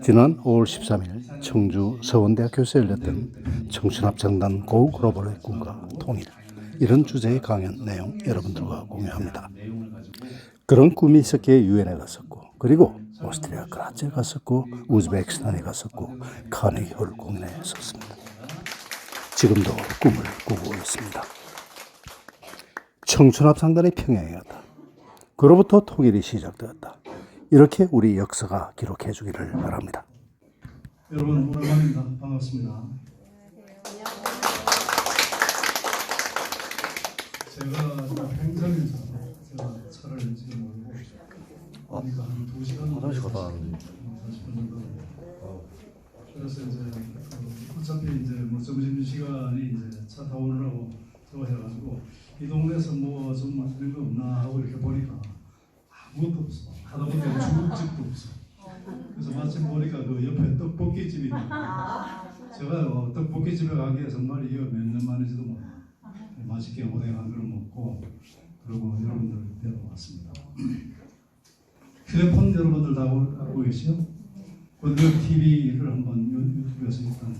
지난 5월 13일 청주 서원대학교에서 열렸던 청춘합창단 고 글로벌의 꿈과 통일, 이런 주제의 강연 내용 여러분들과 공유합니다. 그런 꿈이 있었기에 유엔에 갔었고, 그리고 오스트리아 그라츠에 갔었고, 우즈베키스탄에 갔었고, 카네기홀 공연에 섰습니다. 지금도 꿈을 꾸고 있습니다. 청춘합창단이 평양에 갔다. 그로부터 통일이 시작되었다. 이렇게 우리 역사가 기록해 주기를 바랍니다. 여러분 오랜만입니다. 반갑습니다. 제가 행정에서 제가 차를 지금 몰고 그러니까 한 2시간 화장실 갔다 왔는데 40분 정도. 그래서 이제 어차피 이제 뭐 점심 시간이 이제 차 타오느라고 저거 해가지고 이 동네에서 뭐 좀 맛있는 거 없나 하고 이렇게 보니까 아무것도 없어. 하다 보니까 중국집도 없어. 그래서 마침 보니까 그 옆에 떡볶이집이 있는데 제가 떡볶이집에 가기에 정말 이거 몇 년 만인지도 몰라. 맛있게 오뎅 한 그릇 먹고 그리고 여러분들 뵈러 왔습니다. 휴대폰 여러분들 다 알고 계시죠? 권대욱 TV를 한번 유튜브에서 일단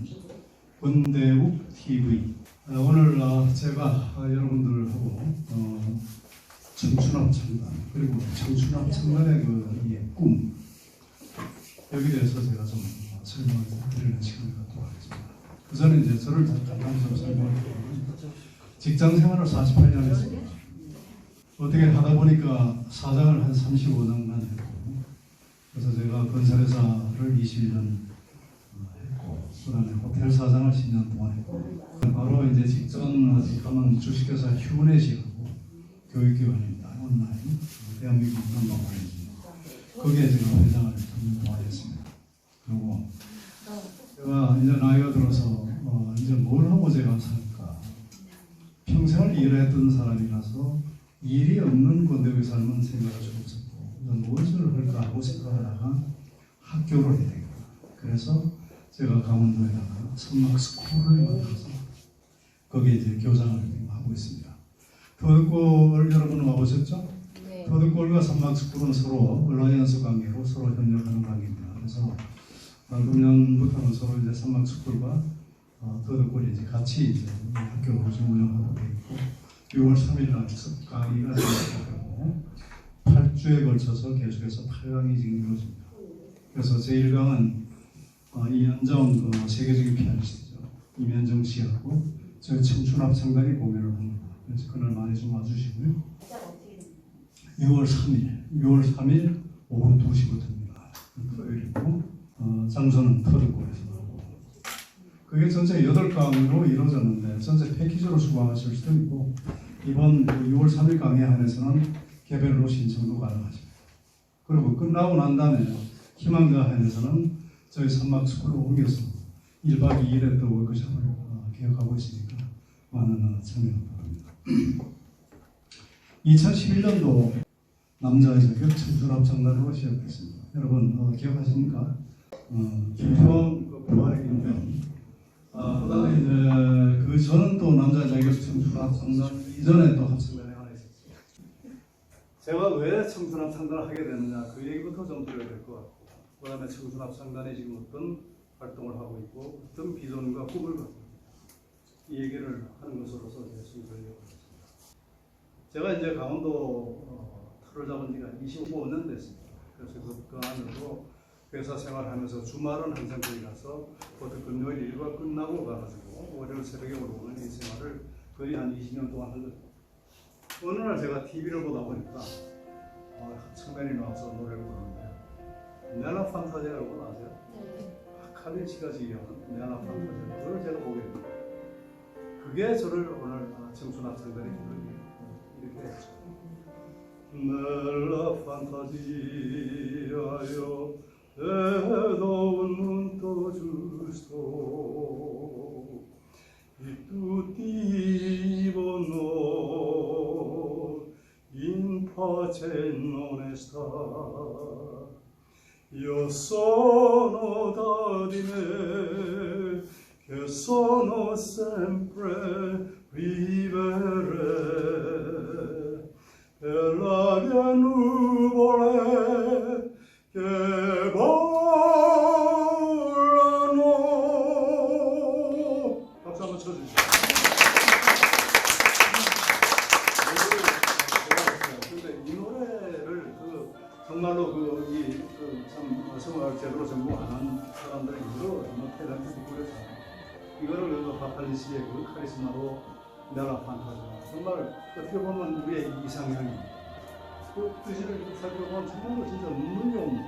권대욱 TV 오늘 제가 여러분들하고 청춘합창단 그리고 청춘합창단의 그 꿈 여기에 대해서 제가 좀 설명을 드리는 시간을 갖도록 하겠습니다. 그 전에 이제 저를 잠깐 좀 설명드리면 직장 생활을 48년 했습니다. 어떻게 하다 보니까 사장을 한 35년간 했고, 그래서 제가 건설회사를 21년 했고, 그다음에 호텔 사장을 10년 동안 했고, 바로 이제 직전 아직 가면 주식회사 휴넷이라고 교육기관입니다. 온라인 대한민국 넘버원입니다. 거기에 제가 회장을 3년 동안 했습니다. 그리고 제가 이제 나이가 들어서 이제 뭘 하고 제가 살까? 평생을 일했던 사람이라서 일이 없는 권대국의 삶은 생각할 수 없었고 무엇을 할까 하고 생각하다가 학교를 해야 되겠다. 그래서 제가 강원도에다가 선막스쿨을 만들어서 거기에 이제 교장을 하고 있습니다. 터득골 여러분 와보셨죠? 네. 터득골과 선막스쿨은 서로 얼라이언스 관계로 서로 협력하는 관계입니다. 그래서 금년부터는 서로 이제 선막스쿨과 터득골이 이제 같이 이제 학교를 좀 운영하고 있고 6월 3일 날 강의가 시작하고 8주에 걸쳐서 계속해서 8강이 지금 이루어집니다. 그래서 제1강은 이현정 세계적인 피아니스트죠. 이면정 씨하고 저희 청춘합창단이 공연을 합니다. 그래서 그날 많이 좀 와주시고요. 6월 3일 오후 2시부터입니다. 토요일이고 장소는 터득골에서 하고 그게 전체 8강으로 이루어졌는데 전체 패키지로 수강하실 수도 있고 이번 6월 3일 강의 한해서는 개별로 신청도 가능하십니다. 그리고 끝나고 난 다음에 희망자 한해서는 저희 선막스쿨로 옮겨서 1박 2일에 또 워크숍을 계획하고 있으니까 많은 참여 바랍니다. 2011년도 남자의 자격 청춘합창단으로 시작했습니다. 여러분 기억하십니까? 김평 부활의 김평 그다음에 이제 저는 또 남자 자격 청춘합창단 이전에 또 합창단에 하나 있었어요. 제가 왜 청춘합창단을 하게 됐느냐 그 얘기부터 좀 드려야 될 것 같고 그다음에 청춘합창단이 지금 어떤 활동을 하고 있고 어떤 비전과 꿈을 갖고 이 얘기를 하는 것으로서 제 순서를 하겠습니다. 제가 이제 강원도 터를 잡은 지가 25년 됐습니다. 그래서 그 안으로 회사 생활하면서 주말은 항상 거기 가서 보통 금요일 일과 끝나고 가가지고 월요일 새벽에 올라오는 이 생활을 거의 한 20년 동안 한 거죠. 어느 날 제가 TV를 보다 보니까 청년이 나와서 노래를 부르는데 네나 판타지 여러분 아세요? 카빈치가 지휘하는 네나 판타지 그걸 제가 보게 됩니다. 그게 저를 오늘 청춘합창단에 이렇게 했죠. 넬라 판타지아요 edoun munto giusto e tutti vivono in pace e in onestà io sono da di me che sono sempre vivere per la mia nuvole che va 성악을 제대로 전공 안 한 사람들은 이거 뭐 탤런트 뒷골에서 이거를 그 바칼리스의 그 카리스마로 내가 판타지나 정말 어떻게 보면 우리의 이상형입니다. 그 뜻을 살펴보면 정말로 진짜 눈물이 없는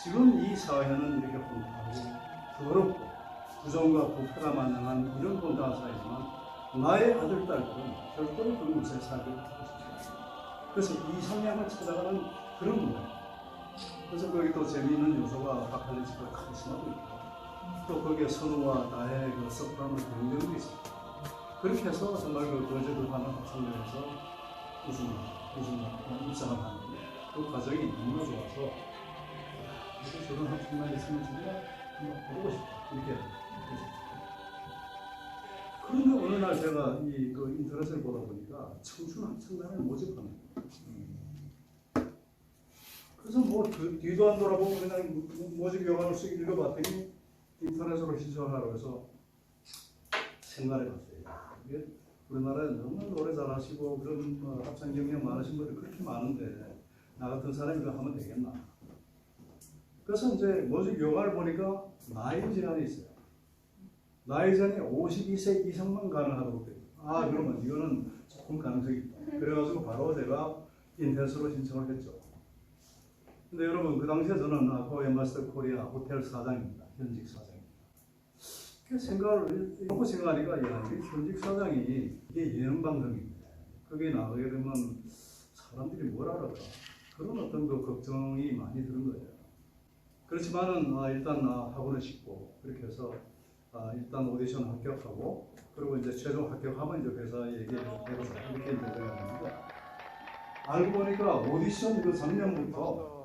지금 이 사회는 이렇게 혼탁하고 더럽고 부정과 부패가 만연한 이런 혼탁한 사회지만 나의 아들, 딸들은 별도로 그 곳에 살고 있습니다. 그래서 이상향을 찾아가는 그런 노래. 그래서 거기 또 재미있는 요소가 바칼리스가 카리스마도 있고 또 거기에 선우와 나의 그 소프라노 경쟁도 있습니다. 그렇게 해서 정말 그 거제도 하는 학생들에서 우승을 입상을 하는 그 과정이 너무나 좋아서 그래서 저런 학생만 있으면 정말 보고 싶다 이렇게 그런데 어느 날 제가 그 인터넷을 보다 보니까 청춘 학생단을 모집하는 그래서 뭐 뒤도 안 돌아보고 그냥 모집 요강을 쓱 읽어봤더니 인터넷으로 신청하라고 해서 생각해봤어요. 이게 우리나라에 너무 노래 잘하시고 그런 합창 경력 많으신 분들이 그렇게 많은데 나 같은 사람이 이거 하면 되겠나? 그래서 이제 모집 요강을 보니까 나이 제한이 있어요. 나이 제한이 52세 이상만 가능하다고 돼요. 아 그러면 이거는 조금 가능성이 있다. 그래가지고 바로 제가 인터넷으로 신청을 했죠. 근데 여러분 그 당시에 저는 아코 엠바스터 코리아 호텔 사장입니다. 현직 사장입니다. 그 생각을 이렇게 생각하니까 야, 이 현직 사장이 이게 예능 방송인데 거기에 나가게 되면 사람들이 뭘 알아가 그런 어떤 그 걱정이 많이 드는 거예요. 그렇지만은 일단 학원을 싣고 그렇게 해서 일단 오디션 합격하고 그리고 이제 최종 합격하면 이제 회사에 얘기를 해서 이렇게 이제 되었는데 알고 보니까 오디션 그 작년부터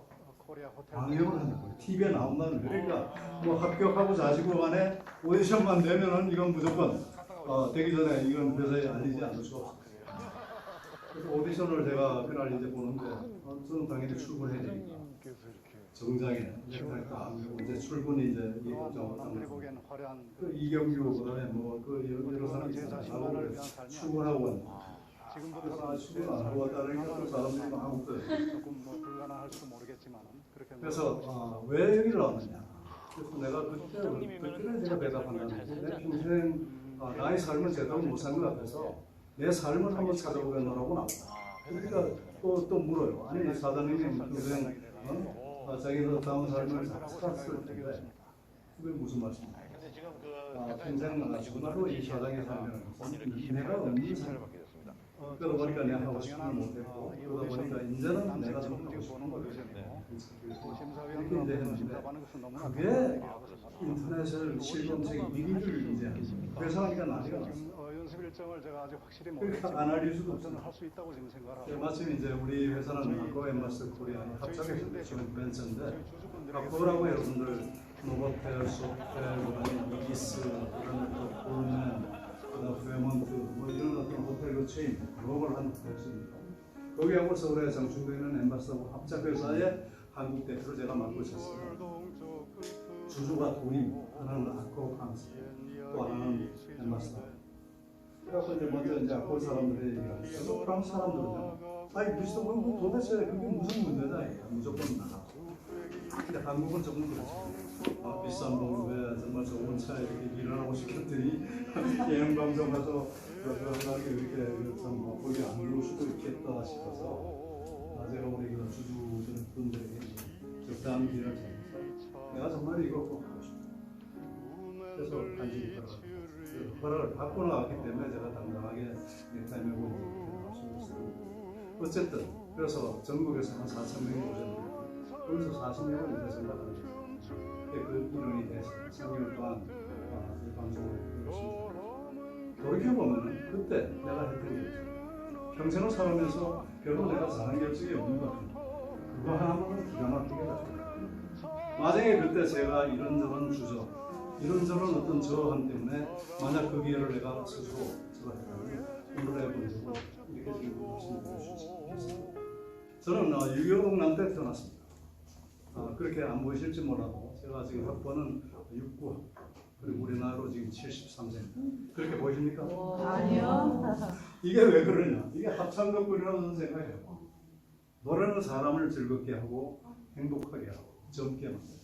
방영을 하는 거예요. TV에 나온다는 거예요. 그러니까 뭐 합격하고 자시고 간에 오디션만 되면은 이건 무조건 되기 전에 이건 회사에 알리지 않을 수가 없어요. 그래서 오디션을 제가 그날 이제 보는데 저는 당연히 출근해야 되니까 정장에 딱 이제 출근이 이제 이 정장을 그 이경규 그다음에 뭐그 여러 사람이 나오고 출근하고 왔는데 지금도 출근 안 하고 왔다니까 또 사람들이 막 웃어요. 조금 뭐 불가능할지도 모르겠지만 그렇게 그래서 왜 여기를 왔느냐? 그래서 내가 그때 제가 대답한다는데 내 평생 나의 삶을 제대로 못 산 것 같아서 내 삶을 한번 찾아보려고 나왔다. 그러니까 또 물어요. 아니 사장님이 평생 자기도 다음 삶을 잘 살았을 텐데 그게 무슨 말씀이에요? 평생 정말로 이 사장의 삶을 내가 없는 삶. 그러다 보니까 내가 하고 싶은 걸 못했고 그러다 보니까 이제는 내가 좀 하고 싶은 걸 이렇게 이제 했는데 그게 인터넷을 실검색 1위를 이제 회사하니까 난리가 났어. 연습 일정을 제가 아직 확실히 그러니까 안 알릴 수도 없어. 할수 있다고 지금 생각하고 마침 이제 우리 회사는 아코 엠바스터 코리아 합작에서 지금 벤처인데 아코라고 여러분들 노보텔, 소텔, 그다음에 이기스, 그다음에 또 볼맨 페어먼트 뭐 이런 어떤 호텔 그 체인 글로벌한 호텔입니다. 거기하고 서울의 장충도에 있는 엠바스터 합작회사의 한국 대표를 제가 맡고 있었습니다. 주주가 둘입니다. 하나는 아코 칸스, 또 하나는 엠바스터. 그래서 이제 먼저 이제 아코 사람들이 얘기하죠. 프랑스 사람들은요. 아니 미스터 뭐 도대체 그게 무슨 문제다 이게 무조건 나가. 근데 한국은 조금 그렇죠. 비싼 돈을 왜 정말 좋은 차에 이렇게 일을 하고 시켰더니 예능 방송 가서 이렇게 참 거기 안 들어올 수도 있겠다 싶어서 제가 우리 그 주주 분들에게 적당한 길을 찾아서 내가 정말 이거 꼭 하고 싶다. 그래서 간신히 허락을 받고 나왔기 때문에 제가 당당하게 넥타이 메고 할 수 있었어요. 어쨌든 그래서 전국에서 한 4,000명이 오셨는데 거기서 40명을 이제 생각하는 거예요. 그 인원이 돼서 3개월 동안 이 방송을 했습니다. 돌이켜보면 그때 내가 했던 거죠. 평생을 살아오면서 별로 내가 잘한 결정이 없는 것 같아요. 그거 하나만은 기가 막히게 다 만약에 그때 제가 이런저런 주저, 이런저런 어떤 저항 때문에 만약 그 기회를 내가 스스로 저거 했다면 오늘의 문제고 이렇게 지금 말씀드릴 수 있습니다. 저는 유교동 때 태어났습니다. 그렇게 안 보이실지 몰라도 제가 지금 학번은 69 그리고 우리 나이로 지금 73세입니다. 그렇게 보이십니까? 아니요. 이게 왜 그러냐? 이게 합창덕분이라고 저는 생각해요. 노래는 사람을 즐겁게 하고 행복하게 하고 젊게 만들었다.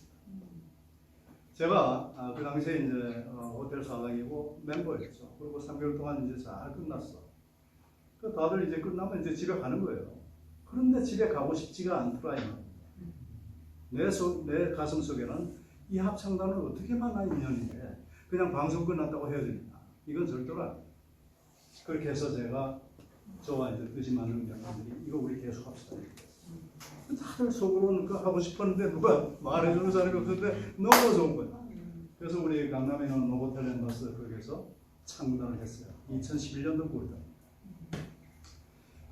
제가 그 당시에 이제 호텔 사장이고 멤버였죠. 그리고 3개월 동안 이제 잘 끝났어. 그 다들 이제 끝나면 이제 집에 가는 거예요. 그런데 집에 가고 싶지가 않더라 이 말. 내 가슴 속에는 이 합창단을 어떻게 만날 인연인데 그냥 방송 끝났다고 헤어집니다. 이건 절대로 안 돼요. 그렇게 해서 제가 저와 이제 뜻이 맞는 명들이 이거 우리 계속 합시다. 다들 속으로는 그거 하고 싶었는데 누가 말해주는 사람이 없는데 너무 좋은 거야. 그래서 우리 강남에 있는 노보텔 엠버스 거기서 창단을 했어요. 2011년도 9월달.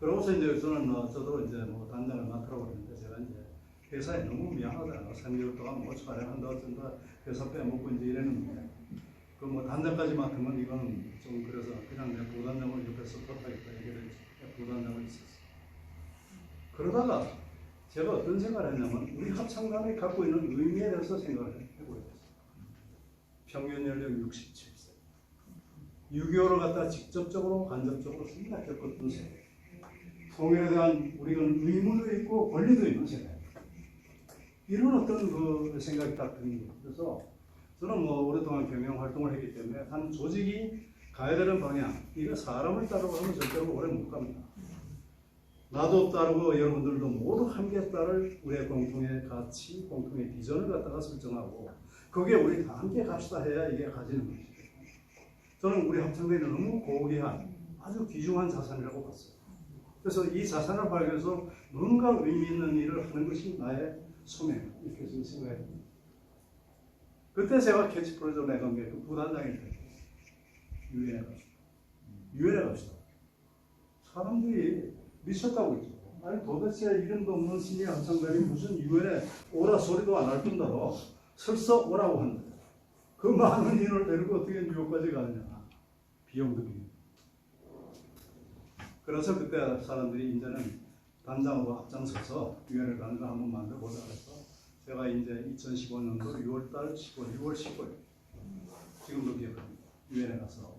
그러고서 이제 저는 저도 이제 뭐 단장을 맡으라고 했는데 제가 이제 회사에 너무 미안하잖아요. 3개월 동안 뭐 촬영한다 어쩐다 회사 빼먹고 이제 이랬는데 그 뭐 단장까지 맡으면 이거는 좀 그래서 그냥 내 부단장을 옆에서 서포트하겠다 얘기를 부단장을 있었어요. 그러다가 제가 어떤 생각을 했냐면 우리 합창단이 갖고 있는 의미에 대해서 생각을 해보게 됐어요. 평균 연령 67세. 6.25를 갖다 직접적으로 간접적으로 생각했던 세대. 통일에 대한 우리가 의무도 있고 권리도 있는 세대. 이런 어떤 그 생각이 딱 드는 거예요. 그래서 저는 뭐 오랫동안 경영 활동을 했기 때문에 한 조직이 가야 되는 방향, 이거 사람을 따르고 하면 절대로 오래 못 갑니다. 나도 따르고 여러분들도 모두 함께 따를 우리의 공통의 가치, 공통의 비전을 갖다가 설정하고 거기에 우리 다 함께 갑시다 해야 이게 가지는 것이죠. 저는 우리 합창단이 너무 고귀한 아주 귀중한 자산이라고 봤어요. 그래서 이 자산을 발견해서 뭔가 의미 있는 일을 하는 것이 나의 소명 이렇게 좀 생각했습니다. 그때 제가 캐치프레이즈를 내건 게 그 부단장이 됐어요. 유엔에 갑시다. 유엔에 갑시다. 사람들이 미쳤다고 했죠. 아니 도대체 이름도 없는 신의 합창단이 무슨 유엔에 오라 소리도 안 할 뿐더러 설사 오라고 한다. 그 많은 인원을 데리고 어떻게 뉴욕까지 가느냐. 비용도 비용. 그래서 그때 사람들이 이제는 단장으로 앞장서서 유엔을 가는 거 한번 만들어보자 그래서 제가 이제 2015년도 6월달 6월 15일 지금도 기억합니다. 유엔에 가서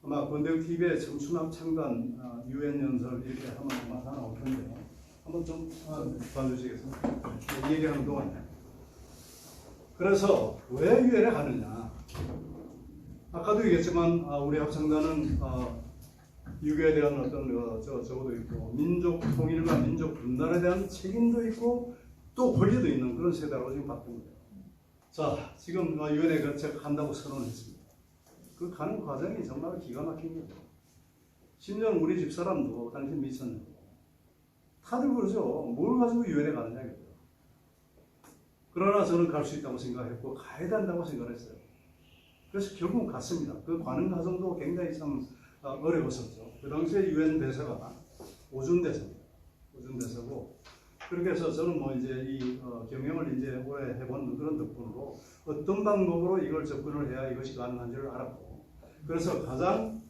아마 권대웅 TV의 청춘합창단 유엔 연설 이렇게 하면 아마 다 나올 텐데요. 한번 좀 봐주시겠습니까? 얘기하는 동안에. 그래서 왜 유엔에 가느냐? 아까도 얘기했지만 우리 합창단은 유교에 대한 어떤 저거도 있고 민족 통일과 민족 분단에 대한 책임도 있고 또 권리도 있는 그런 세대라고 지금 바꾼 거예요. 자, 지금 유엔에 간다고 선언을 했습니다. 그 가는 과정이 정말 기가 막힌 거죠. 심지어 우리 집사람도 당신 미쳤냐고. 다들 그러죠. 뭘 가지고 유엔에 가느냐 이거죠. 그러나 저는 갈 수 있다고 생각했고 가야 된다고 생각했어요. 그래서 결국 갔습니다. 그 가는 과정도 굉장히 참 어려웠었죠. 그 당시에 유엔 대사가 오준 대사입니다. 오준 대사고 그렇게 해서 저는 뭐 이제 이 경영을 이제 오래 해본 그런 덕분으로 어떤 방법으로 이걸 접근을 해야 이것이 가능한지를 알았고 그래서 가장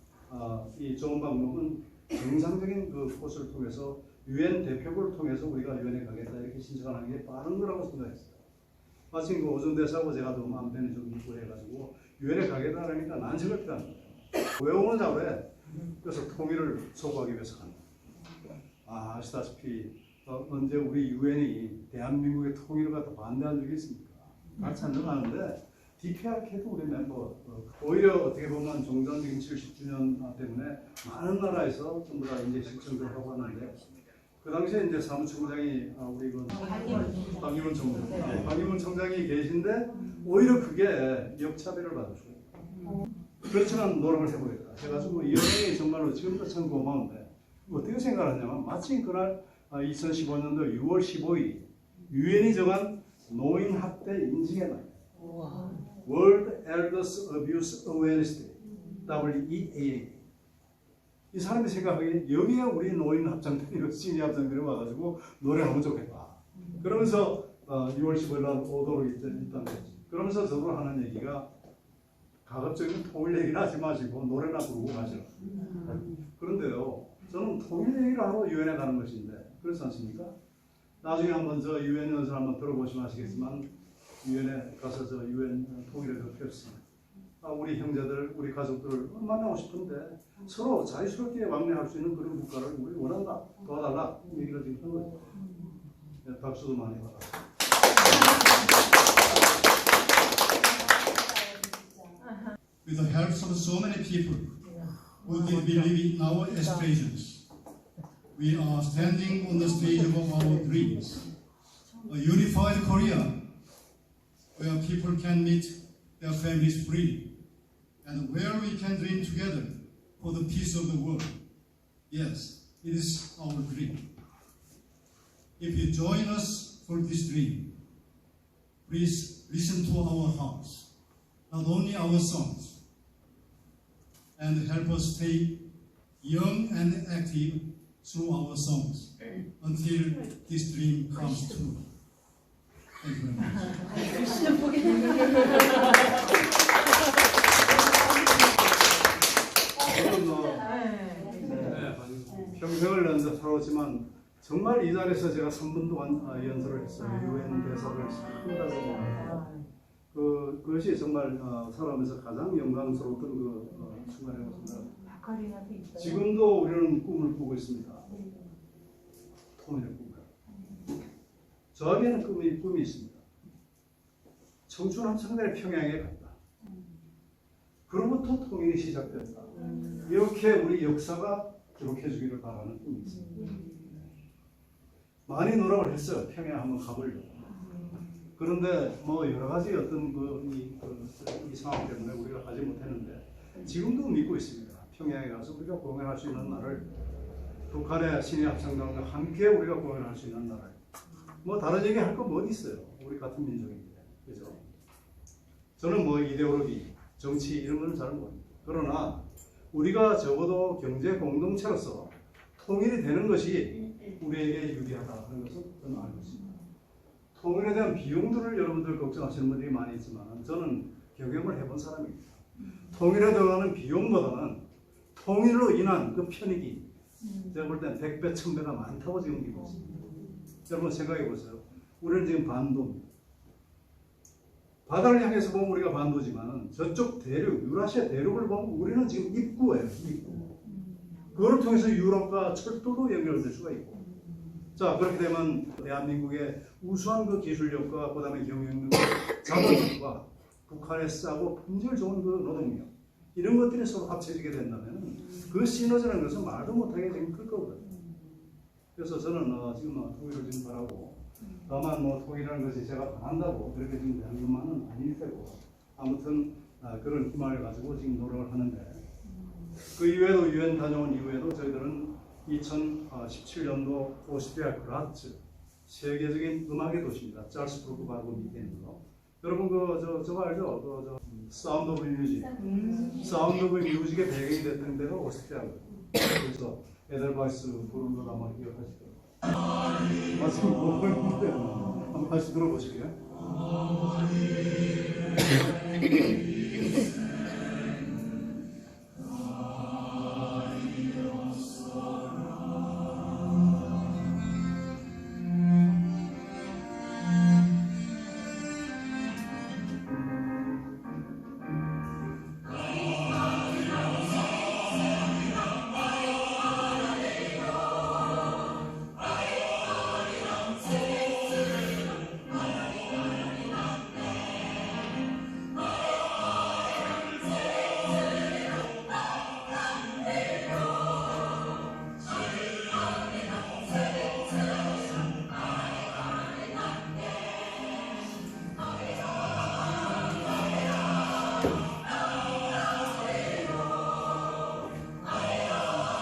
이 좋은 방법은 정상적인 그 코스를 통해서 유엔 대표부를 통해서 우리가 유엔에 가겠다 이렇게 신청하는 게 빠른 거라고 생각했어요. 마침 그 오준 대사하고 제가 또 마음 편히 좀 있고 해가지고 유엔에 가겠다 하니까 난색을 피하는 거예요. 왜 오느냐 왜? 그래서 통일을 소구하기 위해서 간다. 아시다시피 언제 우리 유엔이 대한민국의 통일을 갖다 반대한 적이 있습니까? 같이 안정하는데 DPRK도 우리 멤버 오히려 어떻게 보면 종전적인 70주년 때문에 많은 나라에서 전부 다 이제 신청을 하고 하는데 그 당시에 이제 사무총장이 우리 그 박기문 총장, 박기문 총장이 계신데 오히려 그게 역차별을 받았어요. 그렇지만 노력을 해보겠다. 해가지고 이 여행이 정말로 지금도 참 고마운데 어떻게 생각하냐면 마침 그날 2015년도 6월 15일 유엔이 정한 노인 학대 인식의 날 World Elders Abuse Awareness Day WEAA 이 사람이 생각하기에 여기에 우리 노인 합창단이 시니어 합창단이 와가지고 노래하면 좋겠다. 그러면서 6월 15일 날 오도록 있다는 거지. 그러면서 저도 하는 얘기가 가급적이면 통일 얘기는 하지 마시고 노래나 부르고 가시라. 그런데요, 저는 통일 얘기를 하고 유엔에 가는 것인데 그렇지 않습니까? 나중에 한번 저 유엔 연설 한번 들어보시면 아시겠지만 유엔에 가서 저 유엔 통일에 그 폈습니다. 우리 형제들, 우리 가족들을 만나고 싶은데 서로 자유스럽게 왕래할 수 있는 그런 국가를 우리 원한다, 도와달라 얘기를 지금 한 거죠. 네, 박수도 많이 받았습니다. With the help of so many people who believe in our aspirations, we are standing on the stage of our dreams. A unified Korea, where people can meet their families freely, and where we can dream together for the peace of the world. Yes, it is our dream. If you join us for this dream, please listen to our hearts, not only our songs, and help us stay young and active through our songs until this dream comes true. Thank you very much. 저는 평생을 연습 살았지만 정말 이 자리에서 제가 3분 동안 연설을 했어요. 유엔 대사를 상당히 그것이 정말 살아가면서 가장 영광스러웠던 그 순간이었습니다. 지금도 우리는 꿈을 꾸고 있습니다. 통일의 꿈을. 저에게는 꿈이 있습니다. 청춘 한창들의 평양에 갔다. 그로부터 통일이 시작됐다. 이렇게 우리 역사가 기록해 주기를 바라는 꿈이 있습니다. 많이 노력을 했어요. 평양 한번 가보려고. 그런데 뭐 여러 가지 어떤 이 상황 때문에 우리가 가지 못했는데 지금도 믿고 있습니다. 평양에 가서 우리가 공연할 수 있는 날을, 북한의 신의 합창단과 함께 우리가 공연할 수 있는 날을, 뭐 다른 얘기 할 거 뭐 있어요. 우리 같은 민족인데, 그죠? 저는 뭐 이데올로기, 정치 이런 거는 잘 모릅니다. 그러나 우리가 적어도 경제 공동체로서 통일이 되는 것이 우리에게 유리하다는 것은 저는 알고 있습니다. 통일에 대한 비용들을 여러분들 걱정하시는 분들이 많이 있지만 저는 경험을 해본 사람입니다. 통일에 들어가는 비용보다는 통일로 인한 그 편익이 제가 볼 때는 100배, 1000배가 많다고 지금 믿고 있습니다. 여러분 생각해 보세요. 우리는 지금 반도입니다. 바다를 향해서 보면 우리가 반도지만 저쪽 대륙, 유라시아 대륙을 보면 우리는 지금 입구예요. 입구. 그걸 통해서 유럽과 철도로 연결될 수가 있고, 자 그렇게 되면 대한민국의 우수한 그 기술력과 그다음에 경영력, 자본력과 북한에 싸고 품질 좋은 그 노동력 이런 것들이 서로 합쳐지게 된다면 그 시너지라는 것은 말도 못하게 지금 클 거거든요. 그래서 저는 지금 통일을 지금 바라고, 다만 통일이라는 것이 제가 바란다고 그렇게 지금 되는 것만은 아닐 테고, 아무튼 그런 희망을 가지고 지금 노력을 하는데, 그 이외에도 유엔 다녀온 이후에도 저희들은 2017년도 오스트리아 그라츠 세계적인 음악의 도시입니다. 찰스 브루크 바로 밑에 있는 거. 여러분 저거 알죠? 사운드 오브 뮤직. 사운드 오브 뮤직의 배경이 됐던 데가 오스트리아거든요. 그래서 에델바이스 부른 걸 아마 기억하실 거예요. 마침 모르겠는데 한번 다시 들어보실게요.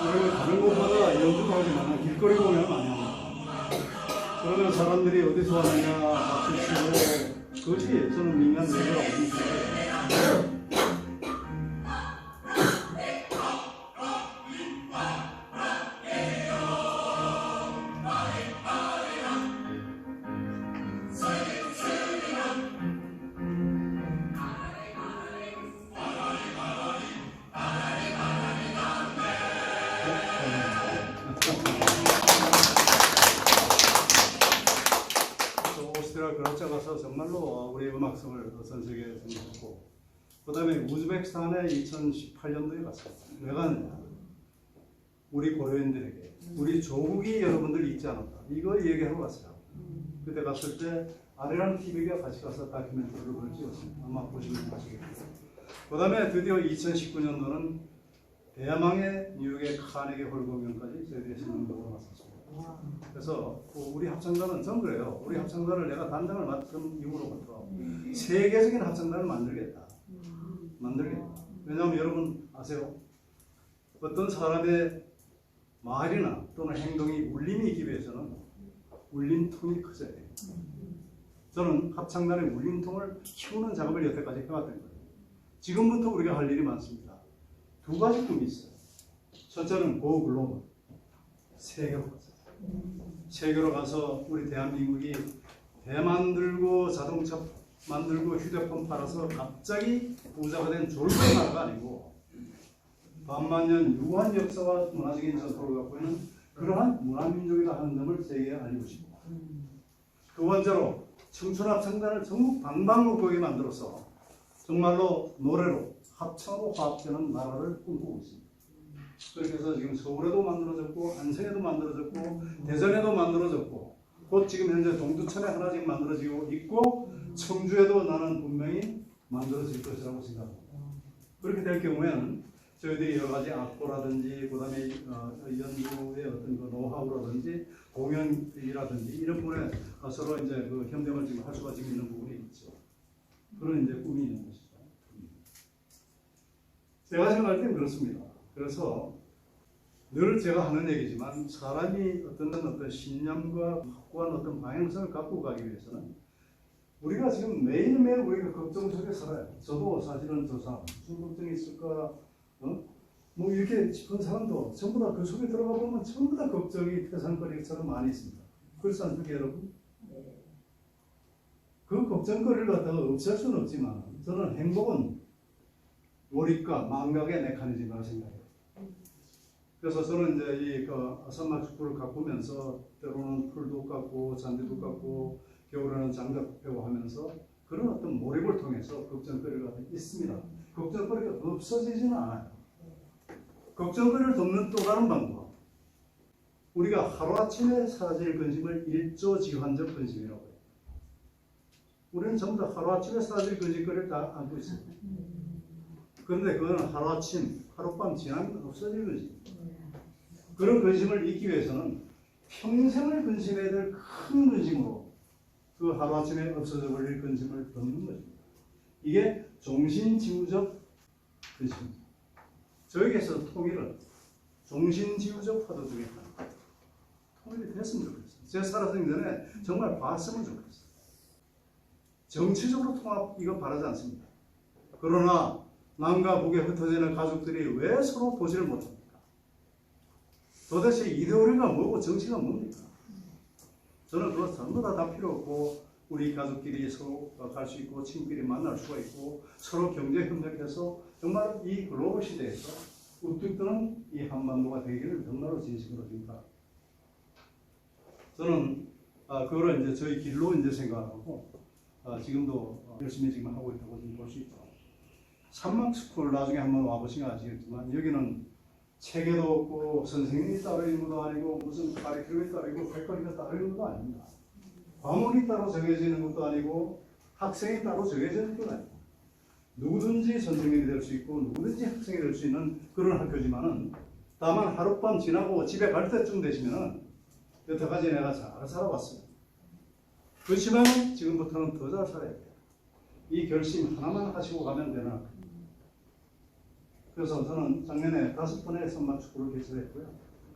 우리는 다른 곳마다 연주도 하지만 길거리 공연을 많이 합니다. 그러면 사람들이 어디서 왔느냐 박수 치고, 그것이 저는 민간 외교라고 생각해요. 오스트리아 그라츠 가서 정말로 우리 음악성을 전 세계에 전했고, 그다음에 우즈베키스탄에 2018년도에 갔습니다. 왜 갔느냐? 우리 고려인들에게 우리 조국이 여러분들 잊지 않았다. 이거 얘기하러 갔어요. 그때 갔을 때 아리랑 TV가 같이 가서 다큐멘터리를 그걸 찍었습니다. 아마 보시면 아시겠고요. 그다음에 드디어 2019년도는 대망의 뉴욕의 카네기 홀 공연까지 저희들이 신청적으로 왔었습니다. 그래서 우리 합창단은 전 그래요. 우리 합창단을 내가 단장을 맡은 이후로부터 세계적인 합창단을 만들겠다. 왜냐하면 여러분 아세요? 어떤 사람의 말이나 또는 행동이 울림이 있기 위해서는 울림통이 커져야 돼요. 저는 합창단의 울림통을 키우는 작업을 여태까지 해왔던 거예요. 지금부터 우리가 할 일이 많습니다. 두 가지 꿈이 있어요. 첫째는 고 글로벌, 세계로 가서. 세계로 가서 우리 대한민국이 배 만들고 자동차 만들고 휴대폰 팔아서 갑자기 부자가 된 졸부 나라가 아니고 반만년 유한 역사와 문화적인 전통을 갖고 있는 그러한 문화민족이다 하는 점을 세계에 알리고 싶고, 두 번째로 청춘합창단을 전국 방방곡곡에 만들어서 정말로 노래로 합창으로 화합되는 나라를 꿈꾸고 있습니다. 그렇게 해서 지금 서울에도 만들어졌고 안성에도 만들어졌고 대전에도 만들어졌고 곧 지금 현재 동두천에 하나 지금 만들어지고 있고 청주에도 나는 분명히 만들어질 것이라고 생각합니다. 그렇게 될 경우에는 저희들이 여러 가지 악보라든지 그다음에 연주의 어떤 그 노하우라든지 공연이라든지 이런 부분에 서로 이제 그 협력을 지금 할 수가 지금 있는 부분이 있죠. 그런 이제 꿈이 있는 것이죠. 제가 생각할 땐 그렇습니다. 그래서 늘 제가 하는 얘기지만 사람이 어떤 신념과 확고한 어떤 방향성을 갖고 가기 위해서는 우리가 지금 매일매일 우리가 걱정 속에 살아요. 저도 사실은 저 사람 무슨 걱정이 있을까? 뭐 이렇게 싶은 사람도 전부 다 그 속에 들어가 보면 전부 다 걱정이 태산거리처럼 많이 있습니다. 그렇지 않습니까 여러분? 그 걱정거리를 갖다가 없앨 수는 없지만 저는 행복은 몰입과 망각의 메커니즘이라고 생각해요. 그래서 저는 이제 이 산막축구를 가꾸면서 때로는 풀도 깎고 잔디도 깎고 겨울에는 장작 패고 하면서 그런 어떤 몰입을 통해서 걱정거리가 있습니다. 걱정거리가 없어지지는 않아요. 걱정거리를 덮는 또 다른 방법. 우리가 하루아침에 사라질 근심을 일조지환적 근심이라고 해요. 우리는 전부 다 하루아침에 사라질 근심거리를 다 안고 있어요. 그런데 그건 하루아침, 하룻밤 지나면 없어질 근심. 그런 근심을 잊기 위해서는 평생을 근심해야 될 큰 근심으로 그 하루아침에 없어져 버릴 근심을 덮는 것입니다. 이게 종신지우적 근심입니다. 저에게서 통일은 종신지우적 화두 중에 하나. 통일이 됐으면 좋겠어요. 제가 살아서기 전에 정말 봤으면 좋겠어요. 정치적으로 통합 이거 바라지 않습니다. 그러나 남과 북에 흩어져 있는 가족들이 왜 서로 보지를 못합니까? 도대체 이데올로기가 뭐고 정치가 뭡니까? 저는 그거 전부 다 필요 없고 우리 가족끼리 서로 갈 수 있고 친구끼리 만날 수가 있고 서로 경제 협력해서 정말 이 글로벌 시대에서 우뚝 뜨는 이 한반도가 되기를 정말로 진심으로 바랍니다. 저는 그거를 이제 저희 길로 이제 생각하고 지금도 열심히 지금 하고 있다고 좀 볼 수 있죠. 산막스쿨 나중에 한번 와보시면 아시겠지만 여기는 체계도 없고 선생님이 따로 있는 것도 아니고 무슨 가르침이 따로 있고 발걸이가 따로 있는 것도 아닙니다. 과목이 따로 정해져 있는 것도 아니고 학생이 따로 정해져 있는 것도 아니고 누구든지 선생님이 될 수 있고 누구든지 학생이 될 수 있는 그런 학교지만은 다만 하룻밤 지나고 집에 갈 때쯤 되시면은 여태까지 내가 잘 살아왔어요. 그렇지만 지금부터는 더 잘 살아야 돼요. 이 결심 하나만 하시고 가면 되는 학교. 그래서 저는 작년에 5번의 선막축구를 개설했고요.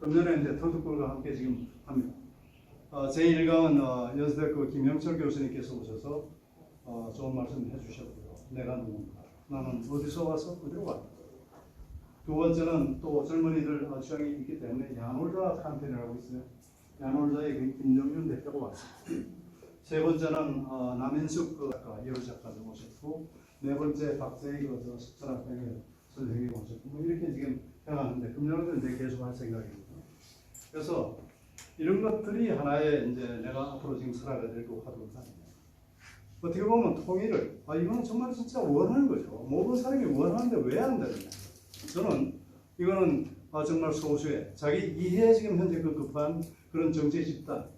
금년에 이제 터득골과 함께 지금 합니다. 제1강은 연세대학교 김영철 교수님께서 오셔서 좋은 말씀 해주셨고요. 내가 누군가, 나는 어디서 와서 어디로 왔다. 두 번째는 또 젊은이들 취향이 있기 때문에 야놀자 캠페인이라고 있어요. 야놀자의 그 김정윤 대표가 왔습니다. 세 번째는 남인숙 작가, 여러 작가도 오셨고, 네 번째 박세희 석천학생의 선생님이 오셨고, 뭐 이렇게 지금 해가는데 금년에도 이제 계속 할 생각입니다. 그래서 이런 것들이 하나의 이제 내가 앞으로 지금 살아가야 될 그 화두가 아니에요. 어떻게 보면 통일을 이거는 정말 진짜 원하는 거죠. 모든 사람이 원하는데 왜 안 되느냐. 저는 이거는 정말 소수의 자기 이해 지금 현재 급급한 그런 정치 집단,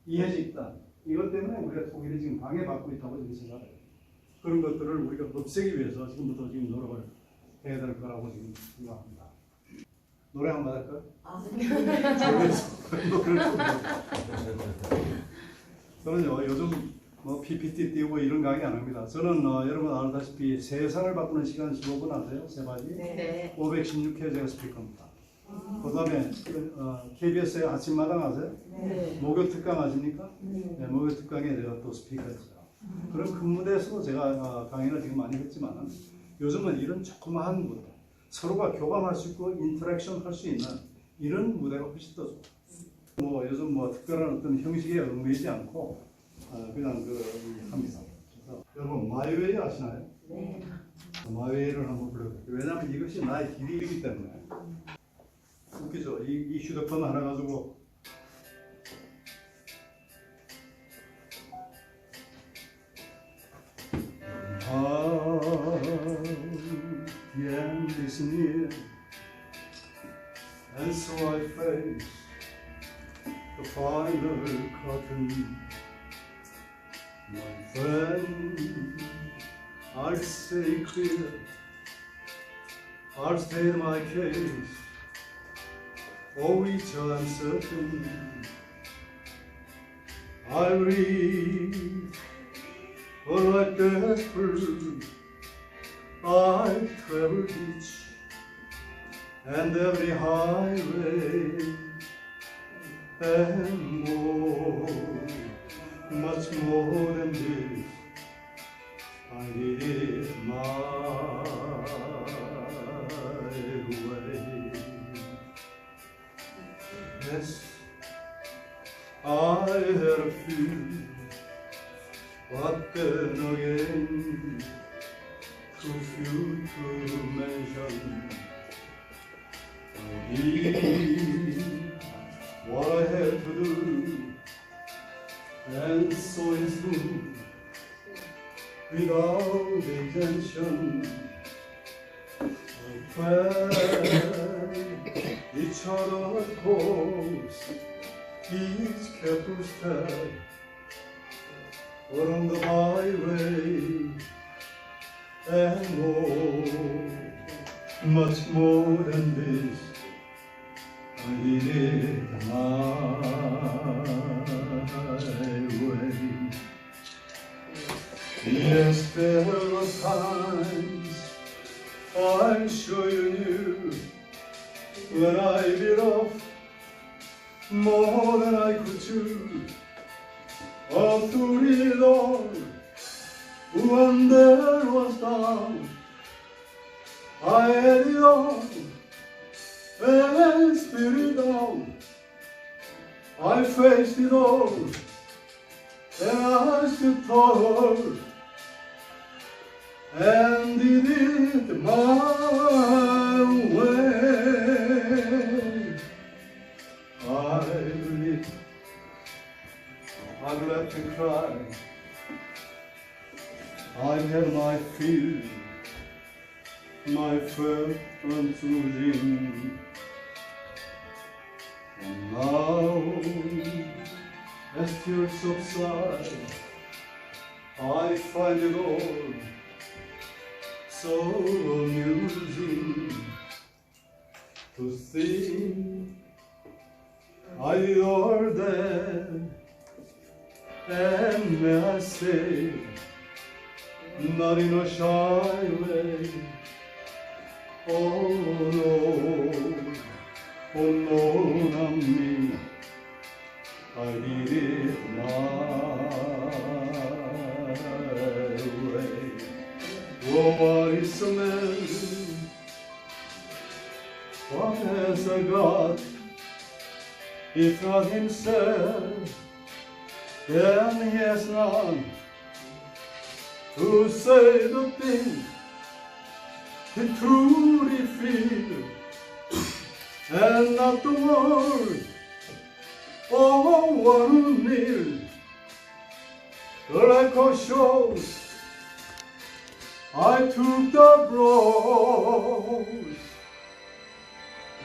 이해 집단 이것 때문에 우리가 통일이 지금 방해받고 있다고 지금 생각해요. 그런 것들을 우리가 없애기 위해서 지금부터 지금 노력을 해야 될 거라고 지금 생각합니다. 노래 한번 할까요? 저는요 요즘 뭐 PPT 띄우고 이런 강의 안 합니다. 저는 여러분 알다시피 세상을 바꾸는 시간 15분 아세요? 세 가지. 네. 516회 제가 스피커입니다. 그 다음에 KBS의 아침마당 아세요? 네. 목요 특강 아십니까? 네, 목요 특강에 제가 또 스피커였어요. 그런 큰 무대에서도 제가 강의를 지금 많이 했지만 요즘은 이런 조그마한 무대, 서로가 교감할 수 있고 인터랙션 할 수 있는 이런 무대가 훨씬 더 좋아요. 뭐 요즘 뭐 특별한 어떤 형식에 얽매이지 않고 그냥 합니다. 그래서 여러분 마이웨이 아시나요? 네. 마이웨이를 한번 불러볼게요. 왜냐하면 이것이 나의 길이기 때문에. 웃기죠? 이 휴대폰 하나 가지고 the end is near, and so I face the final curtain. My friend, I'll say clear, I'll state my case, for which I'm certain. I read like desperate, I traveled each and every highway and more, much more than this. I did it my way. Yes, I had a few, but then again, too few to mention. I did what I had to do, and so is soon, without intention. I felt each other's course, each careful step along the highway, and more, much more than this. I did it my way. Yes, there were times I'm sure you knew when I bit off more than I could chew. All through it all, when there was doubt, I had it all, and spirit down. I faced it all, and I stood tall, and did it my way. I believe I've left to cry. I've had my fill, my felt losing, and now as tears subside, I find it all so amusing to think I did all that, and may I say, not in a shy way. Oh no, not me. I did it my way. Oh, what is a man? What has I got? If not himself, then he has none to say the thing he truly feels, and not the word, oh, what a meal. The record shows I took the road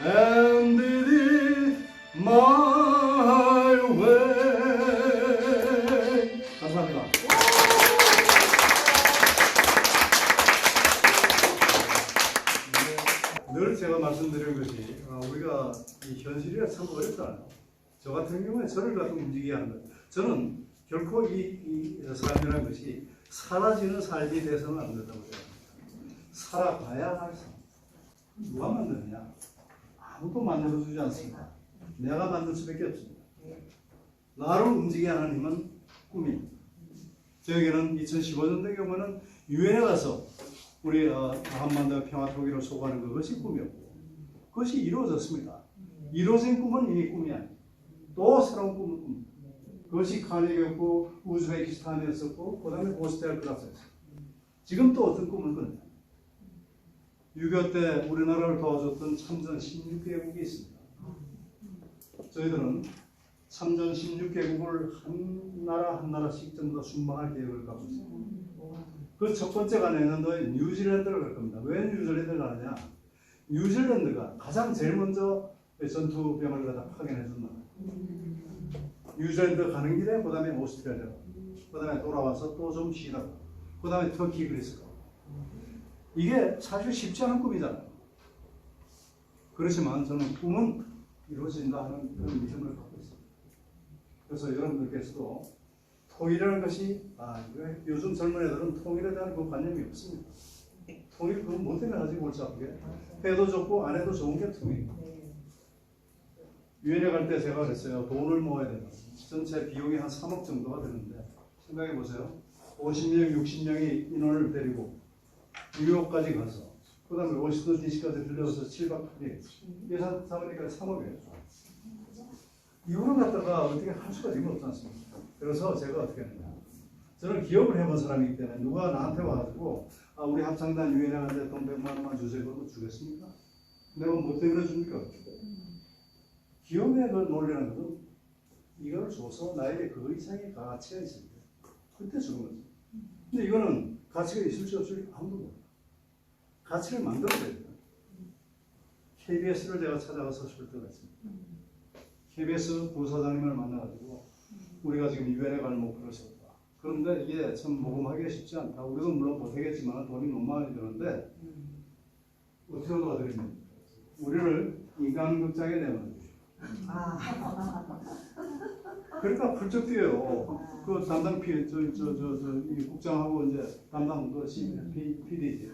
and did it my way. 감사합니다. 늘 제가 말씀드리는 것이 우리가 이 현실이라 참 어렵잖아요. 저 같은 경우에 저를 갖고 움직이게 하는 거예요. 저는 결코 이 삶이라는 것이 사라지는 삶이 돼서는 안 된다고 생각합니다. 살아가야 할 삶. 누가 만드느냐? 아무도 만들어주지 않습니다. 내가 만들 수밖에 없습니다. 나를 움직이게 하는 힘은 꿈입니다. 저에게는 2015년의 경우는 유엔에 가서 우리 한반도 평화통일을 소구하는 그것이 꿈이었고 그것이 이루어졌습니다. 이루어진 꿈은 이미 꿈이 아니에요. 또 새로운 꿈은 꿈. 그것이 카네기였고 우즈베키스탄이었었고 그 다음에 보스니아 클라스였어요. 지금 또 어떤 꿈을 꾸느냐. 6.25 때 우리나라를 도와줬던 참전 16개국이 있습니다. 저희들은 참전 16개국을 한 나라 한 나라씩 전부 다 순방할 계획을 갖고 있습니다. 그 첫 번째가 내년도에 뉴질랜드를 갈 겁니다. 왜 뉴질랜드를 가느냐? 뉴질랜드가 가장 제일 먼저 전투병을 갖다 파견해 준 나라. 뉴질랜드 가는 길에 그 다음에 오스트레일리아, 그 다음에 돌아와서 또 좀 쉬다가, 그 다음에 터키, 그리스가. 이게 사실 쉽지 않은 꿈이잖아요. 그렇지만 저는 꿈은 이루어진다 하는 그런 믿음을 갖고 있습니다. 그래서 여러분들께서도 통일이라는 것이 요즘 젊은 애들은 통일에 대한 그 관념이 없습니다. 통일 그건 뭐 때문에 하지 골치 아프게 해도 좋고 안 해도 좋은 게 통일입니다. 유엔에 갈 때 제가 그랬어요. 돈을 모아야 된다. 전체 비용이 한 3억 정도가 되는데 생각해 보세요. 50명, 60명이 인원을 데리고 뉴욕까지 가서 그 다음에 워싱턴 DC까지 들려서 7박 8일 예산 잡으니까 3억이에요. 이거를 갖다가 어떻게 할 수가 지금 없지 않습니까? 그래서 제가 어떻게 하느냐. 저는 기업을 해본 사람이기 때문에 누가 나한테 와가지고 우리 합창단 유엔에 가는데 돈 100만 원만 주세요. 그러면 주겠습니까? 내가 뭐 때문에 줍니까? 기업의 그 논리라는 것은 이걸 줘서 나에게 그 이상의 가치가 있습니다. 그때 주는 거죠. 근데 이거는 가치가 있을지 없을지 아무도 몰라요. 가치를 만들어야 됩니다. KBS를 제가 찾아가서 설득을 했습니다. KBS 부사장님을 만나가지고 우리가 지금 유엔에 갈 목표를 세웠다. 그런데 이게 참 모금하기가 쉽지 않다. 우리도 물론 못하겠지만 돈이 너무 많이 드는데 어떻게 도와드립니까? 우리를 인간극장에 내보내주십시오. 그러니까 훌쩍 뛰어요. 그 담당 이 국장하고 이제 담당 그 PD.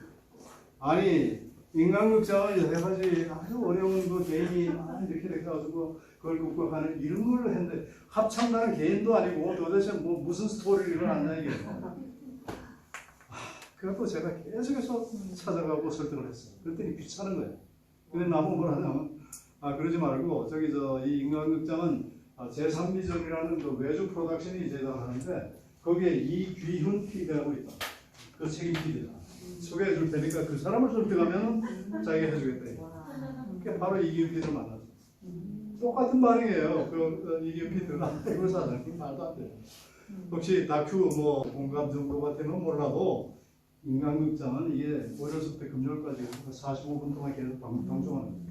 아니 인간극장을 여러 가지 아주 어려운 그 개인이 이렇게 돼가지고 그걸 극복하는 이런 걸 했는데 합창단은 개인도 아니고 도대체 뭐 무슨 스토리를 하냐 이게. 그래서 제가 계속해서 찾아가고 설득을 했어요. 그랬더니 귀찮은 거예요. 근데 나보고 뭘 하냐면 그러지 말고 이 인간극장은 제3미전이라는 그 외주 프로덕션이 제작하는데 거기에 이귀훈 PD라고 있다. 그 책임 PD다. 소개해 줄 테니까 그 사람을 설득하면 자기가 해주겠다. 그게 바로 이귀훈 PD를 만났어. 똑같은 반응이에요. 이귀훈 PD가 이걸 사장님 말도 안 돼요. 혹시 다큐 뭐 공감 정도 같으면 몰라도 인간극장은 이게 어렸을 때 금요일까지 45분 동안 계속 방송하는 거예요.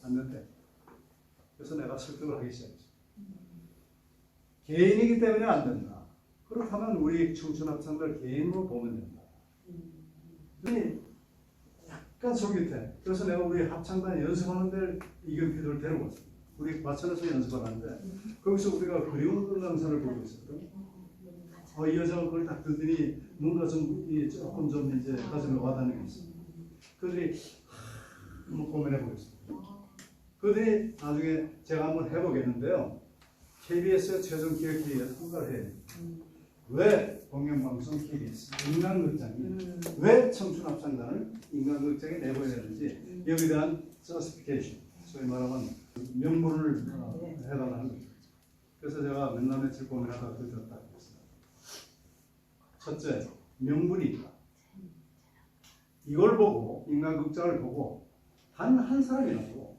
안는데 그래서 내가 설득을 하기 시작했죠. 개인이기 때문에 안 된다. 그렇다면 우리 청춘 합창들 개인으로 보면 된다. 근데 약간 솔깃해. 그래서 내가 우리 합창단 연습하는 데 이경 PD를 데리고 왔어요. 우리 과천에서 연습하는데 거기서 우리가 그리운 음악사를 보고 있었거든요. 이 여자가 그걸 딱 듣더니 뭔가 조금 좀 이제 가슴에 와닿는 게 있어요. 그들이 한번 고민해 보겠습니다. 그들이 나중에 제가 한번 해보겠는데요. KBS의 최종 기획회의에 통과를 해야 됩니다. 왜 공영방송 KBS 인간극장이 왜 청춘합창단을 인간극장에 내보여야 되는지 여기에 대한 저스티피케이션, 소위 말하면 명분을 해달라는 거죠. 그래서 제가 몇 날 며칠 고민하다가 들었다 그랬습니다. 첫째, 명분이 있다. 이걸 보고 인간극장을 보고 단 한 사람이라도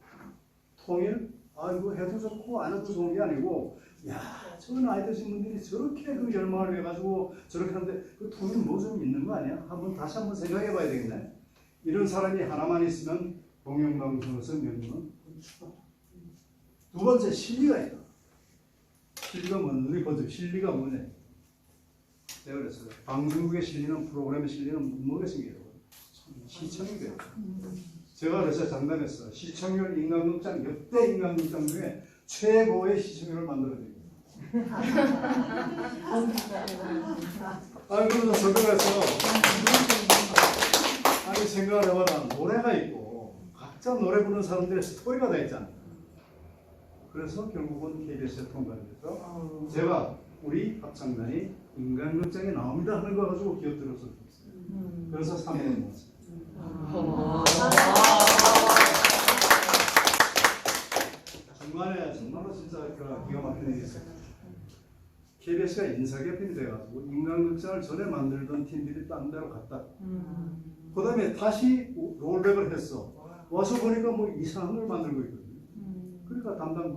통일, 이거 해도 좋고 안 해도 좋은 게 아니고 야, 저 나이 드신 분들이 저렇게 그 열망을 해가지고 저렇게 하는데 그 돈이 뭐 좀 있는 거 아니야? 다시 한번 생각해 봐야 되겠네. 이런 사람이 하나만 있으면 공영방송에서 명령은 두 번째 실리가 있다. 실리가 뭐냐? 우리 먼저 실리가 뭐냐? 내가 그랬어요. 방송국의 실리는 프로그램의 실리는 뭐가 생겨요? 시청이 돼요. 제가 그래서 장담했어요. 시청률 인간극장 역대 인간극장 중에 최고의 시청률을 만들어드립니다. 아니 그래서 저들에서 아니 생각을 해봐라. 노래가 있고 각자 노래 부르는 사람들의 스토리가 다 있잖아요. 그래서 결국은 KBS에 통과돼서 제가 우리 합창단이 인간극장에 나옵니다 하는 거 가지고 기어들어서 줬어요. 그래서 3년 모았어요. 중간에 정말로 진짜 기가 막힌 일이 있어요. KBS가 인사개편이 돼가지고 인간극장을 전에 만들던 팀들이 딴 데로 갔다. 그 다음에 다시 롤백을 했어. 와서 보니까 뭐 이상한 걸 만들고 있거든요. 그러니까 담당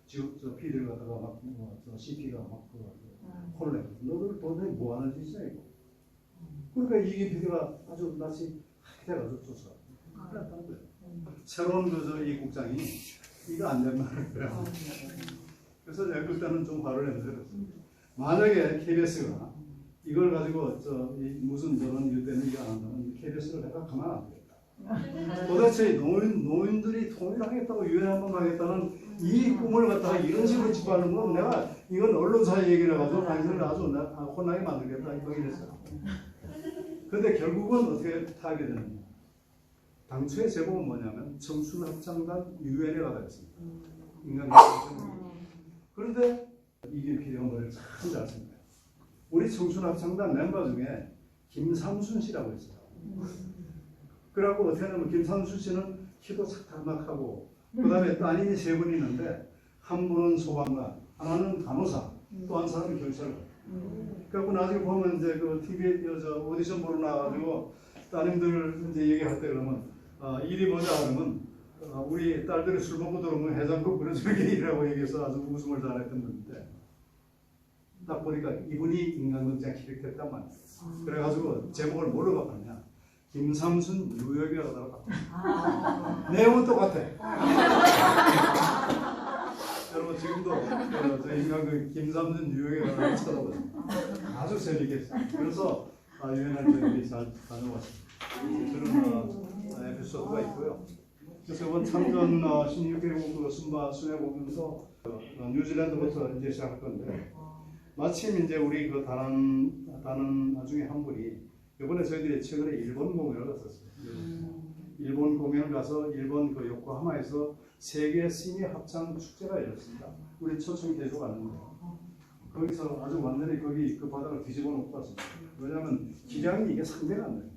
저 PD를 갖다가 막 CP가 막 혼내. 너들 도대체 뭐 하는 짓이야 이거. 그러니까 이게 PD가 아주 낯이 해가지고 쫓아. 그랬다는 거예요. 새로운 이 국장이 이거 안 된다는 거예요. 그래서 내가 그때는 좀 화를 내면서 만약에 KBS가 이걸 가지고 무슨 저런 이유 때문에 이거 안 한다면 KBS를 내가 가만 안 두겠다. 도대체 노인들이 통일하겠다고 유엔 한번 가겠다는 이 꿈을 갖다가 이런 식으로 집어하는 건 내가 이건 언론사의 얘기를 해가지고 당신을 아주 혼나게 만들겠다 이거 이랬어요. 근데 결국은 어떻게 타게 되느냐. 당초의 제목은 뭐냐면 청춘합창단 유엔에 가다 했습니다. 그런데 이길 필요가 뭐를 참 잘 씁니다. 우리 청춘합창단 멤버 중에 김삼순 씨라고 있어요. 그래갖고 어떻게 하냐면 김삼순 씨는 키도 착탁하고 그 다음에 따님이 3분 있는데 한 분은 소방관, 하나는 간호사, 또 한 사람은 경찰관. 그래갖고 나중에 보면 이제 그 TV 오디션 보러 나와가지고 따님들 이제 얘기할 때 그러면 일이 뭐냐 그러면 우리 딸들이 술 먹고 들어오면 해장국 그래주는 게 일이라고 얘기해서 아주 웃음을 잘했던 건데 딱 보니까 이분이 인간극장 캐릭터였단 말이에요. 그래가지고 제목을 뭐로 바꿨냐. 김삼순 뉴욕이라고 바꿨어요. 내용은 똑같아. 여러분 지금도 저 인간극 김삼순 뉴욕이라고 찾아보세요. 아주 재미있겠어요. 그래서 유엔을 저희들이 잘 다녀왔습니다. 그런 에피소드가 있고요. 그래서 이번 참전 16개국 순회 보면서 뉴질랜드부터 이제 시작할 건데 마침 이제 우리 그 단원 중에 한 분이 이번에 저희들이 최근에 일본 공연을 갔었어요. 일본 공연을 가서 일본 그 요코하마에서 세계 시니 합창 축제가 열렸습니다. 우리 초청 계속 갔는데 거기서 아주 완전히 거기 그 바닥을 뒤집어 놓고 왔습니다. 왜냐하면 기량이 이게 상대가 안 돼요.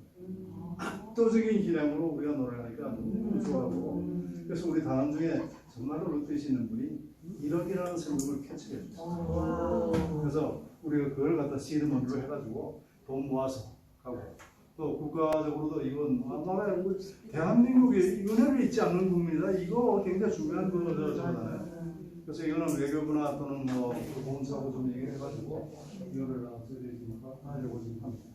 압도적인 기량으로 우리가 노래를 하니까 너무 좋아하고 그래서 우리 단원 중에 정말로 롯데시 있는 분이 1억이라는 성금을 캐치해 줬어요. 그래서 우리가 그걸 갖다 시드먼으로 해가지고 돈 모아서 가고 또 국가적으로도 이건 나라에 대한민국이 은혜를 잊지 않는 국민이다. 이거 굉장히 중요한 거잖아요. 그래서 이거는 외교부나 또는 뭐 보험사하고 좀 얘기를 해가지고 이거를 저희들이 좀 하려고 지금 합니다.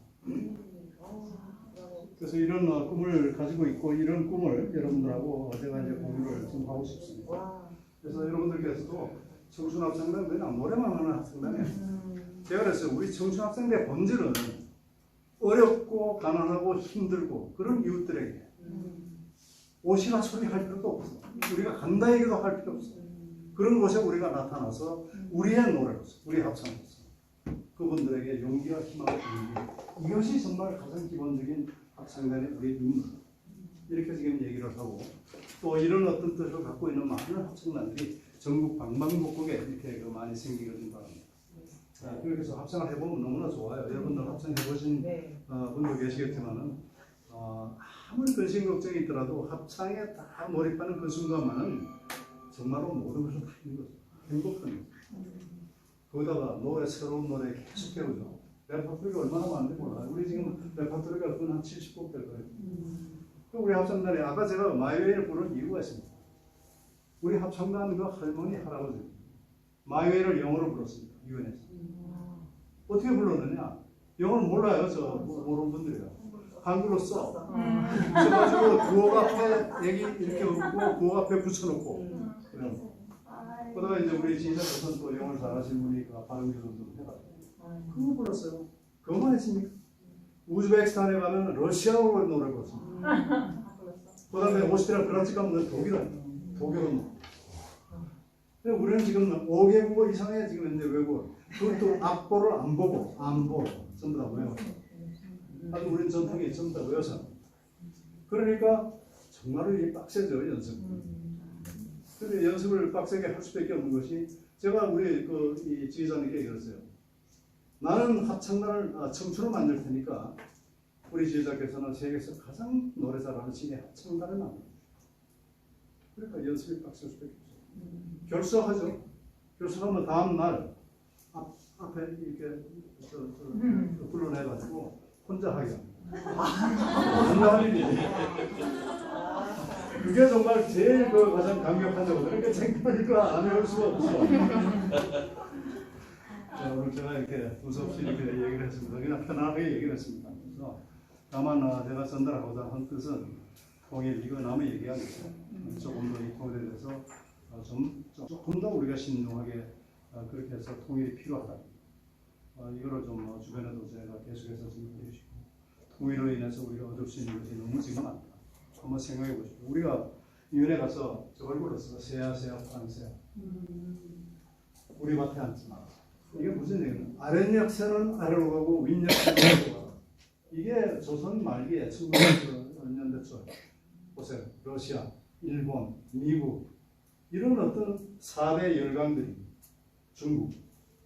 그래서 이런 꿈을 가지고 있고 이런 꿈을 여러분들하고 제가 이제 공유를 좀 하고 싶습니다. 그래서 여러분들께서도 청춘합창단 그냥 노래만 하는 학생단에 제가 그랬어요. 우리 청춘학생들의 본질은 어렵고 가난하고 힘들고 그런 이웃들에게 오시라 소리 할 필요도 없어. 우리가 간다 얘기도 할 필요 없어. 그런 곳에 우리가 나타나서 우리의 노래로서 우리 합창으로서 그분들에게 용기와 희망을 주는 게 이것이 정말 가장 기본적인 합창단의 우리 임무입니다. 이렇게 지금 얘기를 하고 또 이런 어떤 뜻을 갖고 있는 많은 합창단들이 전국 방방곡곡에 이렇게 많이 생기거든 바랍니다. 그래서 합창을 해보면 너무나 좋아요. 여러분들 합창해보신 분도 계시겠지만은 아무리 근심 걱정이 있더라도 합창에 다 몰입하는 그 순간만은 정말로 모든 것을 다 있는 거죠. 행복한 거죠. 거기다가 새로운 노래 계속 배우죠. 레퍼토리가 얼마나 많은지 몰라요. 우리 지금 레퍼토리가 한 70곡 될 거예요. 우리 합창단에 아까 제가 마이웨이를 부른 이유가 있습니다. 우리 합창단 그 할머니 할아버지 마이웨이를 영어로 불렀습니다. 유엔에서. 어떻게 불렀느냐? 영어를 몰라요. 저 모르는 분들이요. 한글로 써. 그래가지고 구호 앞에 얘기 이렇게 읊고 구호 앞에 붙여놓고 그래요. 그러다가 이제 우리 지휘자께서는 또 영어를 잘하시는 분이 발음 교정 좀 해가지고 그거 불렀어요. 그거만 했습니까? 우즈베키스탄에 가면 러시아어로 노래를 불렀습니다. 그 다음에 오스트리아 브라질 가면 독일어. 근데 우리는 지금 5개국어 이상의 지금 현재 외국어. 그것도 악보를 안 보고 전부 다 외워서. 아주 우리는 전통이 전부 다 외워서. 그러니까 정말로 이게 빡세죠, 연습. 근데 연습을 빡세게 할 수밖에 없는 것이 제가 우리 이 지휘자님께 얘기했어요. 나는 합창단을 청춘을 만들 테니까 우리 지휘자께서는 세계에서 가장 노래 잘하는 신의 합창단을 만들어. 그러니까 연습이 빡셀 수밖에 없어요. 결석하죠. 결석하면 다음 날 앞에 이렇게 불러내가지고 혼자 하게 합니다. 혼자 하는 일이. 그게 정말 제일 가장 강력하죠. 그러니까 창피하니까 안 해올 수가 없어. 자, 오늘 제가 이렇게 무섭지 이렇게 얘기를 했습니다. 그냥 편안하게 얘기를 했습니다. 그래서 다만 제가 전달하고자 한 뜻은 통일 이거 남의 얘기하겠어요. 조금 더 이 통일에 대해서 조금 더 우리가 신중하게 그렇게 해서 통일이 필요하다. 이거를 좀 주변에도 제가 계속해서 좀 해주시고 통일로 인해서 우리가 얻을 수 있는 것이 너무 지금 많다. 한번 생각해 보십시오. 우리가 유엔에 가서 저걸 불렀어. 세야 판세야. 우리 밭에 앉지 마. 이게 무슨 얘기냐? 아랫역사는 아래로 가고 윗역사는 아래로 가고. 이게 조선 말기에 1900년대 초 보세요. 러시아, 일본, 미국 이런 어떤 4대 열강들이 중국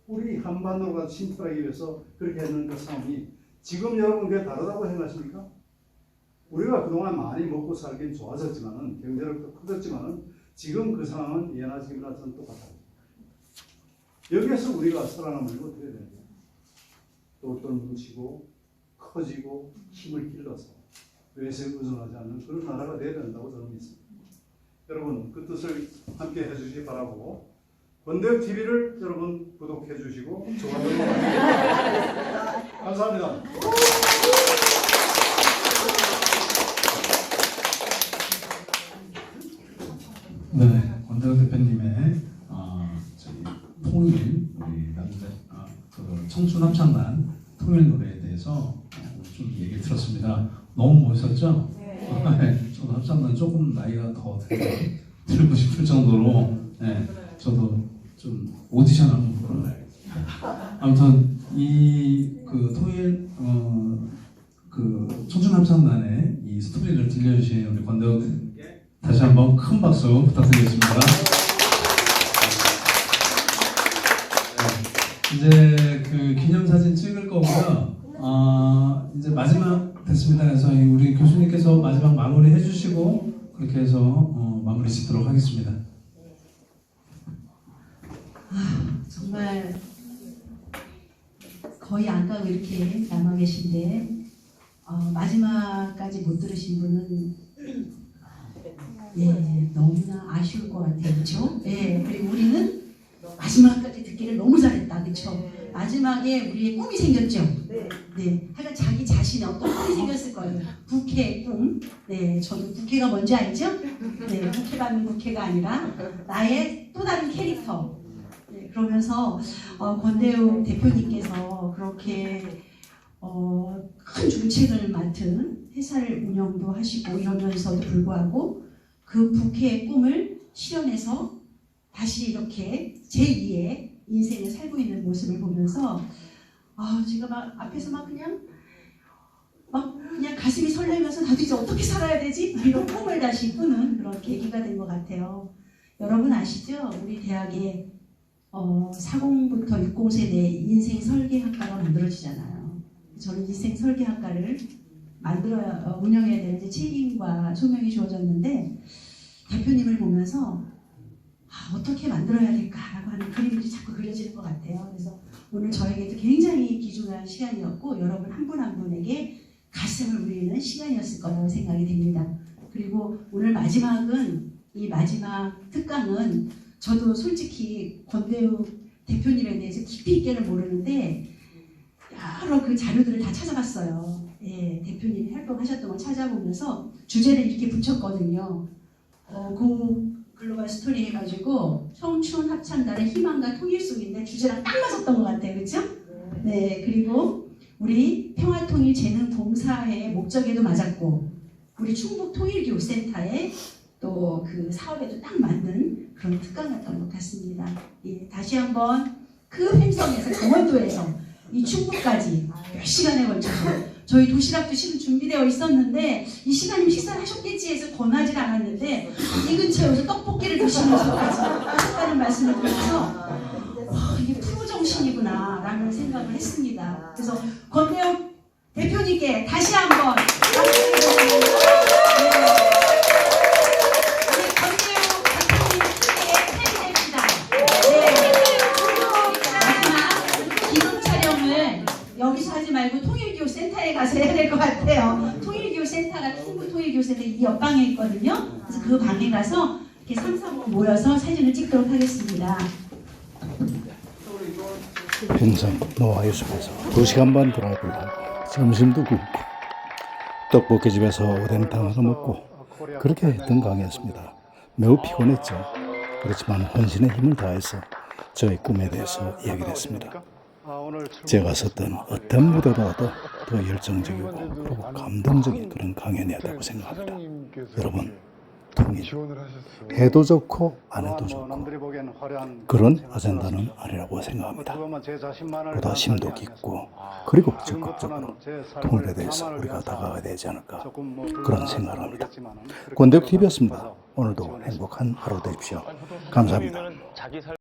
우리 한반도로 가서 침투하기 위해서 그렇게 했는 그 상황이 지금 여러분 그게 다르다고 생각하십니까? 우리가 그동안 많이 먹고 살긴 좋아졌지만은 경제력도 커졌지만은 지금 그 상황은 예나 지금이나 전 똑같아요. 여기에서 우리가 살아남으려면 어떻게 해야 되냐? 똘똘 뭉치고 커지고 힘을 길러서 외세에 의존하지 않는 그런 나라가 돼야 된다고 저는 믿습니다. 여러분 그 뜻을 함께 해주시기 바라고 권대우 TV를 여러분 구독해 주시고 좋아요 감사합니다. 네, 권대우 대표님의 통일 우리 그 청춘 합창단 통일 노래에 대해서 좀 얘기 들었습니다. 너무 멋있었죠? 네. 저도 합창단 조금 나이가 더 들고 싶을 정도로 네, 저도 좀 오디션 한번 보러 가야겠다. 아무튼 이 그 통일 그 청춘 합창단의 이 스토리를 들려주신 우리 권대우 대표님께 다시 한번 큰 박수 부탁드리겠습니다. 이제 그 기념사진 찍을 거고요. 이제 마지막 됐습니다. 그래서 우리 교수님께서 마지막 마무리 해주시고 그렇게 해서 마무리 짓도록 하겠습니다. 정말 거의 안 가고 이렇게 남아 계신데 마지막까지 못 들으신 분은 너무나 아쉬울 것 같아요, 그렇죠? 그리고 우리는 마지막까지 듣기를 너무 잘했다, 그렇죠? 마지막에 우리의 꿈이 생겼죠. 하여간 자기 자신의 어떤 꿈이 생겼을 거예요. 국회의 꿈. 저도 국회가 뭔지 알죠? 국회 받는 국회가 아니라 나의 또 다른 캐릭터. 그러면서 권대우 대표님께서 그렇게 큰 중책을 맡은 회사를 운영도 하시고 이러면서도 불구하고 그 국회의 꿈을 실현해서 다시 이렇게 제2의 인생을 살고 있는 모습을 보면서 제가 막 앞에서 막 그냥 가슴이 설레면서 나도 이제 어떻게 살아야 되지? 이런 꿈을 다시 꾸는 그런 계기가 된 것 같아요. 여러분 아시죠? 우리 대학에 40부터 60세대 인생 설계학과가 만들어지잖아요. 저는 인생 설계학과를 운영해야 되는 책임과 소명이 주어졌는데 대표님을 보면서 어떻게 만들어야 될까라고 하는 그림들이 자꾸 그려지는 것 같아요. 그래서 오늘 저에게도 굉장히 귀중한 시간이었고 여러분 한 분 한 분에게 가슴을 울리는 시간이었을 거라고 생각이 됩니다. 그리고 오늘 이 마지막 특강은 저도 솔직히 권대우 대표님에 대해서 깊이 있게는 모르는데 여러 그 자료들을 다 찾아봤어요. 예, 대표님이 활동하셨던 걸 찾아보면서 주제를 이렇게 붙였거든요. 고 글로벌 스토리 해가지고 청춘 합창단의 희망과 통일 속인데 주제랑 딱 맞았던 것 같아요. 그렇죠? 네, 그리고 우리 평화통일재능봉사의 목적에도 맞았고 우리 충북통일교육센터의 또 그 사업에도 딱 맞는 그런 특강이었던 것 같습니다. 예, 다시 한번 그 횡성에서 강원도에서 이 충북까지 몇 시간에 걸쳐서 저희 도시락도 지금 준비되어 있었는데 이 시간이면 식사를 하셨겠지 해서 권하지 않았는데 이 근처에 오서 떡볶이를 드시면서까지 하셨다는 말씀을 드려서 이게 프로 정신이구나 라는 생각을 했습니다. 그래서 권대우 대표님께 다시 한번 여기서 하지 말고 통일교육센터에 가서 해야 될 것 같아요. 통일교육센터가 충북통일교육센터 이 옆방에 있거든요. 그래서 그 방에 가서 이렇게 3, 4분 모여서 사진을 찍도록 하겠습니다. 평생 노하유숲에서 2시간 반 드라이브를 하고 점심도 굶고 떡볶이집에서 오뎅탕을 먹고 그렇게 했던 강의였습니다. 매우 피곤했죠. 그렇지만 헌신의 힘을 다해서 저의 꿈에 대해서 이야기를 했습니다. 제가 썼던 어떤 무대보다도 더 열정적이고 그리고 감동적인 그런 강연이었다고 생각합니다. 여러분, 통일 해도 좋고 안 해도 좋고 그런 아젠다는 아니라고 생각합니다. 보다 심도 깊고 그리고 적극적으로 통일에 대해서 우리가 다가가야 되지 않을까 그런 생각을 합니다. 권대욱TV였습니다. 오늘도 행복한 하루 되십시오. 감사합니다.